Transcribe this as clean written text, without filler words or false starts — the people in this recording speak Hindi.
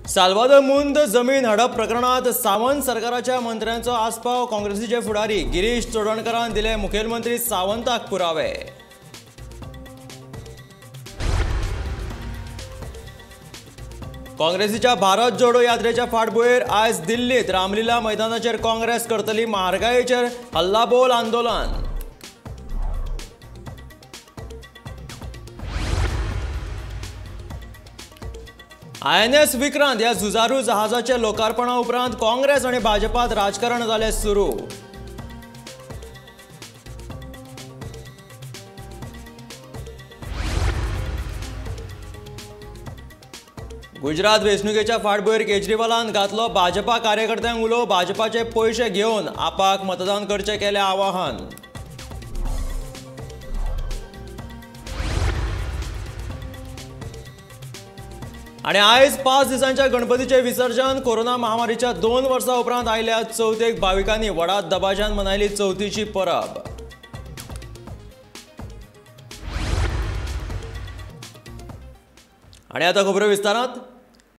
साल्वादोर मुंद जमीन हडप प्रकरणात सावंत सरकाराच्या मंत्र्यांचो आस्पाव काँग्रेसीचे फुडारी गिरीश चोडणकरान दिले मुखेलमंत्री सावंताक पुरावे। काँग्रेसीच्या भारत जोडो यात्रेच्या फाटभुंयेर आज दिल्लीत रामलीला मैदानाचेर काँग्रेस करतली म्हारगायेचेर हल्लाबोल आंदोलन। INS विक्रांत ह्या झुजारू जहाजाच्या लोकार्पणा उपरांत काँग्रेस आणि भाजपात राजकारण जाले सुरू। गुजरात वेंचणुकेच्या फाटभुंयेर केजरीवालान घातलो भाजपा कार्यकर्त्यांक उलो, भाजपाचे पैसे घेवन आपाक मतदान करचे केले आवाहन। आणि आयज 5 दिसांच्या गणपतीचे विसर्जन। कोरोना महामारीच्या 2 वर्सां उपरांत आयल्या चवथेक भाविकांनी व्हडा दबाज्यान मनायली चवथीची परब। आणि आता खबरो विस्तारांत।